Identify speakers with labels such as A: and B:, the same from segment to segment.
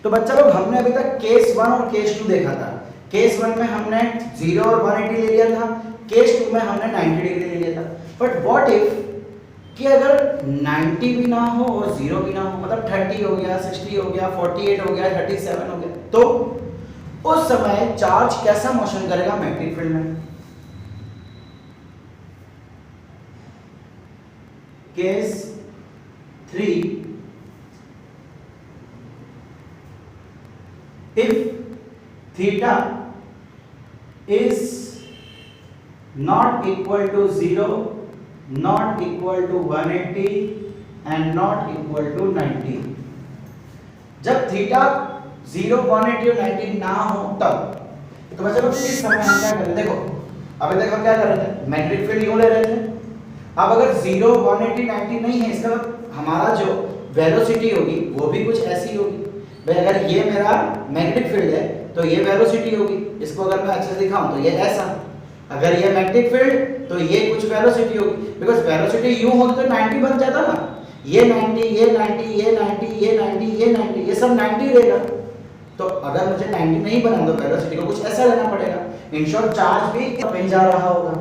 A: तो बच्चा लोग हमने अभी तक केस 1 और केस 2 देखा था। केस 1 में हमने 0 और 180 ले लिया था, केस 2 में हमने 90 डिग्री ले लिया था। बट व्हाट इफ कि अगर 90 भी ना हो और 0 भी ना हो, मतलब 30 हो गया, 60 हो गया, 48 हो गया, 37 हो गया, तो उस समय चार्ज कैसा मोशन करेगा मैग्नेटिक फील्ड में? Case 3, if theta is not equal to 0, not equal to 180 and not equal to 90, जब थीटा 0, 180 और 90 ना हो तब तो बच्चों लोग इस समय हम क्या करें? देखो अभी तक हम क्या कर रहे थे, मैग्नेटिक फील्ड यूं ले रहे थे। अब अगर 0, 180, 90 नहीं है, इसका मतलब हमारा जो वेलोसिटी होगी वो भी कुछ ऐसी होगी। भाई अगर ये मेरा मैग्नेटिक फील्ड है तो ये वेलोसिटी होगी, इसको अगर मैं अच्छे से दिखाऊं तो ये ऐसा, अगर ये मैग्नेटिक फील्ड तो ये कुछ वेलोसिटी होगी। बिकॉज वेलोसिटी यूं होती तो 90 बन जाता ना, ये 90, ये 90, ये 90, ये 90, ये 90, ये सब 90 रहेगा। तो अगर मुझे 90 नहीं बनाना तो वेलोसिटी को कुछ ऐसा लेना पड़ेगा। इन शॉर्ट चार्ज भी कहीं जा रहा होगा।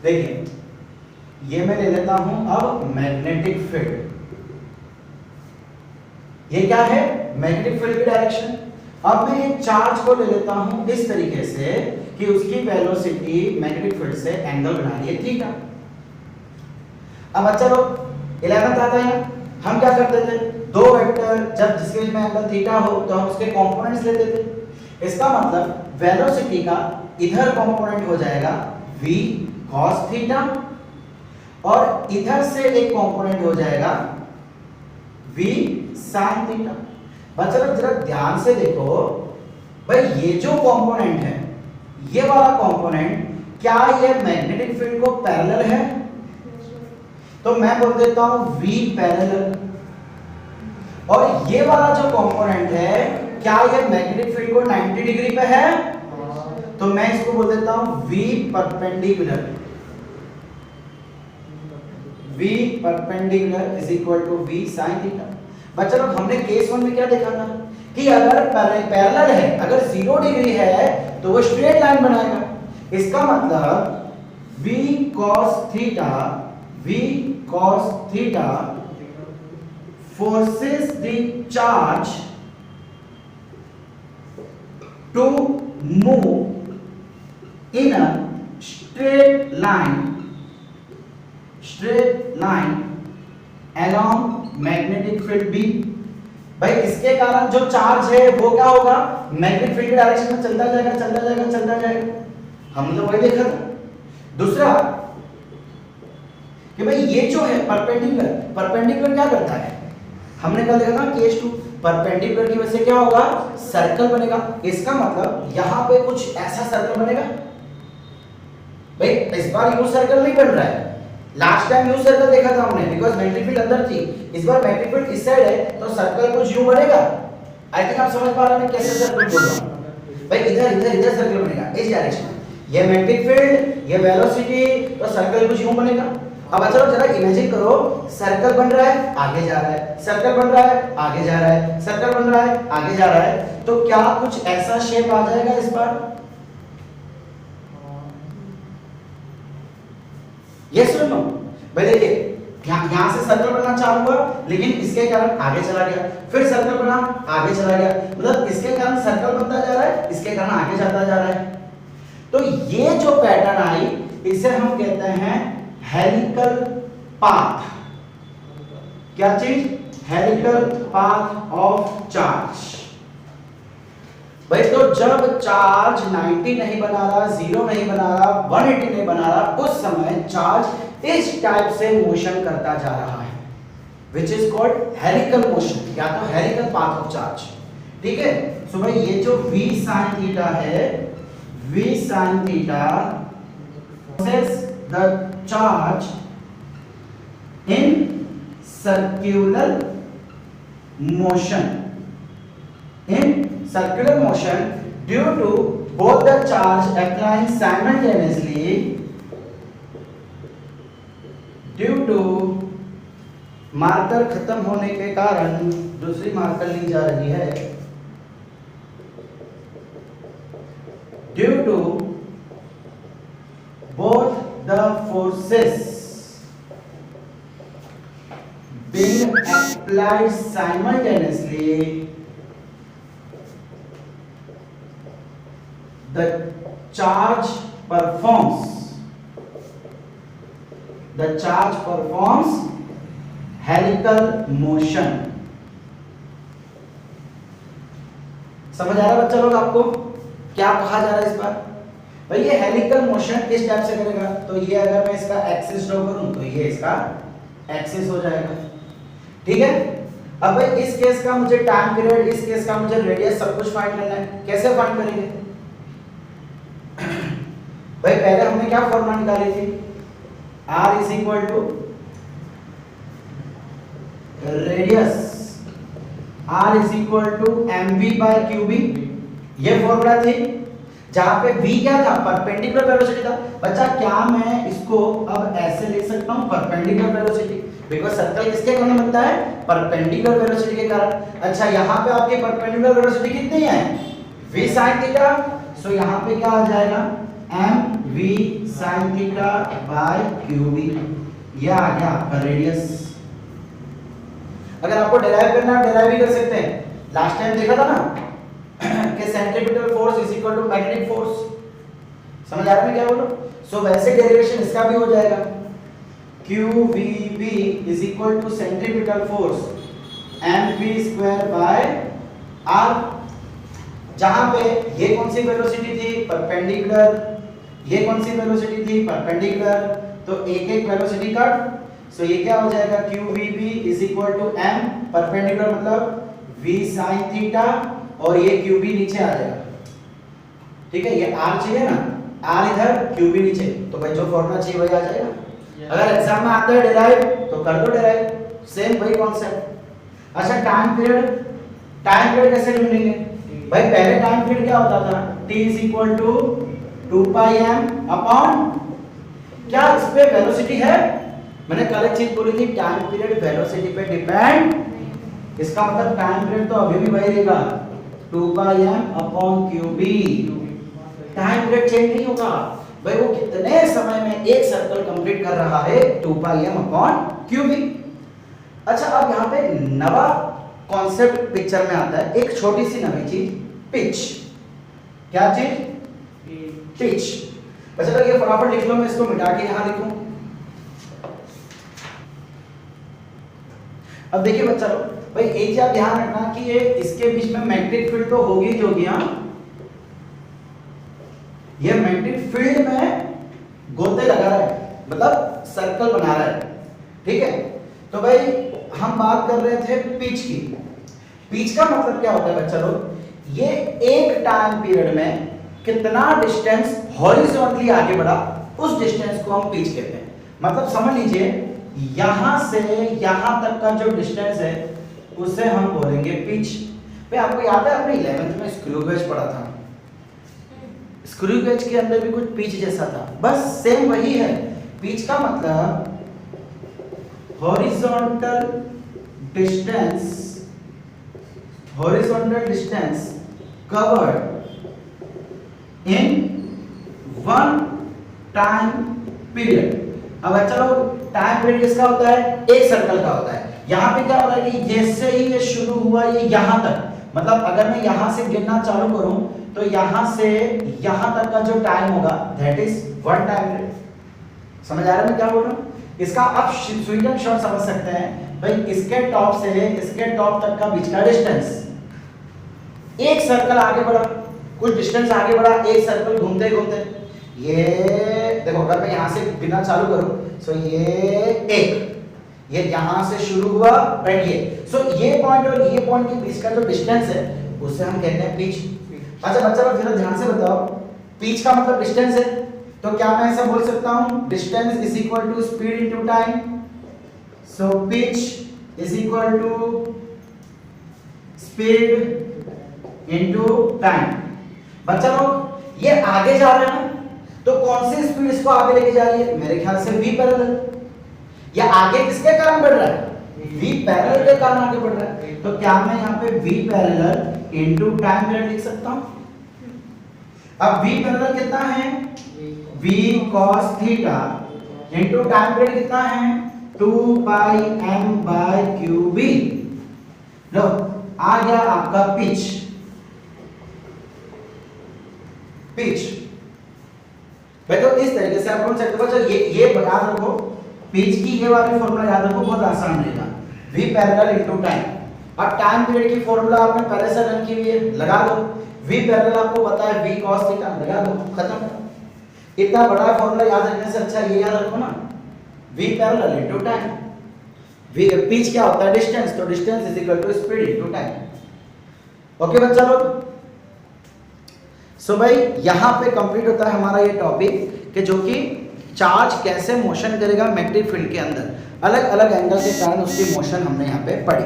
A: देखिए ये मैं ले लेता हूं अब मैग्नेटिक फील्ड, ये क्या है? मैग्नेटिक फील्ड की डायरेक्शन। अब मैं एक चार्ज को ले लेता हूं इस तरीके से कि उसकी वेलोसिटी मैग्नेटिक फील्ड से एंगल बना रही है थीटा। अब चलो 11th आता है, हम क्या करते थे? दो वेक्टर जब जिसके बीच में एंगल थीटा हो तो हम उसके कंपोनेंट्स लेते थे। इसका मतलब वेलोसिटी का इधर कंपोनेंट हो जाएगा v cos थीटा और इधर से एक कंपोनेंट हो जाएगा v sin थीटा। बच्चों जरा ध्यान से देखो, भाई ये जो कंपोनेंट है, ये वाला कंपोनेंट, क्या ये मैग्नेटिक फील्ड को पैरेलल है? तो मैं बोल देता हूं v पैरेलल। और ये वाला जो कंपोनेंट है, क्या ये मैग्नेटिक फील्ड को 90 डिग्री पे है? तो मैं इसको बोल देता हूं v perpendicular. v perpendicular is equal to v sin theta. बच्चा लोग हमने केस 1 में क्या देखा था कि अगर पैरेलल है, अगर 0 डिग्री है तो वो स्ट्रेट लाइन बनाएगा। इसका मतलब v cos theta forces the charge to move in a straight line along magnetic field B। भाई इसके कारण जो चार्ज है वो क्या होगा? मैग्नेटिक फील्ड की डायरेक्शन में चलता जाएगा। हमने तो वही देखा था। दूसरा कि भाई ये जो है परपेंडिकुलर क्या करता है? हमने कल देखा था केस 2, परपेंडिकुलर की वजह से क्या होगा? सर्कल बनेगा। इसका मतलब यहां पे कुछ ऐसा सर्कल बनेगा। भाई इस बार यू सर्कल नहीं बन रहा है, लास्ट टाइम यू सर्कल देखा था हमने, बिकॉज़ मैग्नेटिक फील्ड अंदर थी। इस बार मैग्नेटिक फील्ड इस साइड है तो सर्कल कुछ यूं बनेगा। आई थिंक आप समझ पा रहे हैं कैसे सर्कल बोल रहा हूं। भाई इधर सर्कल बनेगा इस डायरेक्शन में, ये मैग्नेटिक फील्ड, ये वेलोसिटी, तो सर्कल कुछ यूं बनेगा। अब चलो जरा इमेजिन करो, सर्कल बन रहा है, आगे जा रहा है, सर्कल बन रहा है, आगे जा रहा है, सर्कल बन रहा है, आगे जा रहा है, तो क्या कुछ ऐसा शेप आ जाएगा इस बार? यस और नो? भाई देखिए यहां से सर्कल बनना चालू हुआ, लेकिन इसके कारण आगे चला गया, फिर सर्कल बना, आगे चला गया, मतलब इसके कारण सर्कल बनता जा रहा है, इसके कारण आगे जाता जा रहा है। तो ये जो पैटर्न आई, इसे हम कहते हैं हेलिकल पाथ। क्या चीज? Helical path of charge. भाई तो जब चार्ज 90 नहीं बना रहा, 0 नहीं बना रहा, 180 नहीं बना रहा, उस समय चार्ज इस टाइप से मोशन करता जा रहा है, which is called helical motion या तो हेलिकल पाथ ऑफ चार्ज। ठीक है? सो भाई ये जो v sin थीटा है, v sin theta causes the charge in circular motion due to both the charge applying simultaneously due to marker खत्म होने के कारण दूसरी मार्कर ली जा रही है। Due to both the forces being applied simultaneously, the charge performs helical motion. समझ आ रहा है बच्चा लोग आपको क्या कहा जा रहा है इस बार? भाई ये हेलिकल मोशन किस टाइप से करेगा? तो ये अगर मैं इसका एक्सिस ड्रॉ करूं तो ये इसका एक्सिस हो जाएगा, ठीक है। अब भाई इस केस का मुझे टाइम पीरियड, इस केस का मुझे रेडियस, सब कुछ फाइंड करना है। कैसे फाइंड करेंगे? भाई पहले हमने क्या फॉर्मूला निकाली थी? R is equal to radius, R is equal to mv by qb, ये फॉर्मूला थी। जहां पे v क्या था? परपेंडिकुलर वेलोसिटी था। बच्चा क्या मैं इसको अब ऐसे लिख सकता हूं? परपेंडिकुलर वेलोसिटी, बिकॉज़ सर्कल किसके कारण बनता है? परपेंडिकुलर वेलोसिटी के कारण। अच्छा यहां पे आपकी परपेंडिकुलर वेलोसिटी कितनी है? v sin theta. सो यहां पे क्या आ जाएगा? mv sin theta by qb, ये आ गया आपका रेडियस। अगर आपको डेराइव करना है डेराइव भी कर सकते हैं। लास्ट टाइम देखा था ना कि centripetal force is equal to magnetic force. समझ आ रहा है क्या बोलो? सो वैसे डेरिवेशन इसका भी हो जाएगा, QVB is equal to centripetal force mv square by r। जहां पे ये कौन सी वेलोसिटी थी? परपेंडिकुलर। ये कौन सी वेलोसिटी थी? परपेंडिकुलर। तो एक एक वेलोसिटी कट। सो ये क्या हो जाएगा? QVB is equal to m, perpendicular मतलब v sin थीटा, और ये QB नीचे आ जाएगा, ठीक है। ये R चाहिए ना, R इधर, QB नीचे, तो भाई जो फॉर्मूला चाहिए वही आ जाएगा। अगर एग्जाम में आता है डेराइव तो कर दो डेराइव, सेम वही कॉन्सेप्ट। अच्छा टाइम पीरियड कैसे ढूंढेंगे? भाई पहले टाइम पीरियड क्या होता था? T is equal to 2 pi m upon, क्या इस पे वेलोसिटी है? मैंने कल एक चीज बोली थी, टाइम पीरियड वेलोसिटी पे डिपेंड। इसका मतलब टाइम पीरियड तो अभी भी वही रहेगा, 2 pi m upon qb। Time period change नहीं होगा भाई, वो कितने समय में एक सर्कल कंप्लीट कर रहा है, 2 पाई m अपॉन qb। अच्छा अब यहाँ पे नवा कॉन्सेप्ट पिक्चर में आता है, एक छोटी सी नई चीज, पिच। क्या चीज? पिच। अच्छा तो ये फटाफट लिख लो, मैं इसको मिटा के यहाँ लिखूं। अब देखिए बच्चा लोग, भाई एक चीज आप ध्यान रखना कि ये इसके बीच में मैग्नेटिक फील्ड तो होगी जो कि ये मैग्नेटिक फील्ड में गोते लगा रहा है, मतलब सर्कल बना रहा है, ठीक है। तो भाई हम बात कर रहे थे पिच की। पिच का मतलब क्या होता है बच्चा लोग? ये एक टाइम पीरियड में कितना डिस्टेंस हॉरिजॉन्टली आगे बढ़ा, उस डिस्टेंस को हम पिच कहते हैं। मतलब समझ लीजिए यहां से यहां तक का जो डिस्टेंस है उसे हम बोलेंगे पिच। भाई आपको याद है अपने 11th में स्क्रू गेज पढ़ा था, स्क्रू गेज के अंदर भी कुछ पिच जैसा था, बस सेम वही है। पिच का मतलब horizontal distance covered in one time period. अब अच्छा लोग, टाइम पीरियड किसका होता है? एक सर्कल का होता है। यहाँ पे क्या हो रहा है कि जैसे ही ये शुरू हुआ ये यहाँ तक, मतलब अगर मैं यहाँ से गिनना चालू करूं तो यहाँ से यहाँ तक का जो टाइम होगा that is one time period. समझ आ रहा है मैं क्या बोल रहा हूँ? इसका आप स्वीट एंड शॉर्ट समझ सकते हैं। भाई इसके टॉप से इसके टॉप तक का बीच का डिस्टेंस, एक सर्कल आगे बढ़ा, कुछ डिस्टेंस आगे बढ़ा, एक सर्कल घूमते घूमते, ये देखो अगर मैं यहाँ से गिनना चालू करूं सो ये एक, ये यहाँ से शुरू हुआ राइट, ये सो ये पॉइंट और ये पॉइंट के बीच का जो डिस्टेंस है उसे हम कहते हैं पिच। अच्छा बच्चा लोग जरा ध्यान से बताओ, पिच का मतलब डिस्टेंस है, तो क्या मैं ऐसा बोल सकता हूँ distance is equal to speed into time. So pitch is equal to speed into time. बच्चा लोग ये आगे जा रहे हैं तो कौन सी स्पीड इसको आगे लेके जा रही है? मेरे ख्याल से v पैरेलल। ये आगे किसके कारण बढ़ रहा है? v पैरेलल के कारण आगे बढ़ रहा है। तो क्या मैं यहाँ पे v parallel into time period लिख सकता हूँ? अब v पैरेलल कितना है, v cos theta into time period कितना है 2 pi m bye cube b। लो आ गया आपका पिच। भाई तो इस तरीके से आप बोल सकते हो। बच्चों ये याद रखो, पिच की ये वाली फॉर्मूला याद रखो, बहुत आसान रहेगा। v parallel into time. अब टाइम पीरियड की फॉर्मूला आपने पहले से रन की हुई है, लगा दो। v पैरेलल आपको पता है v cos थीटा, लगा दो, खत्म। इतना बड़ा फॉर्मूला याद रखने से अच्छा ये याद रखो ना, v parallel into time. v pitch क्या होता है, डिस्टेंस, तो distance is equal to speed into time. Okay बच्चा लोग, सो भाई यहाँ पे कंप्लीट होता है हमारा ये टॉपिक कि जो कि चार्ज कैसे मोशन करेगा मैग्नेटिक फील्ड के अंदर, अलग अलग एंगल के कारण उसकी मोशन हमने यहाँ पे पढ़ी।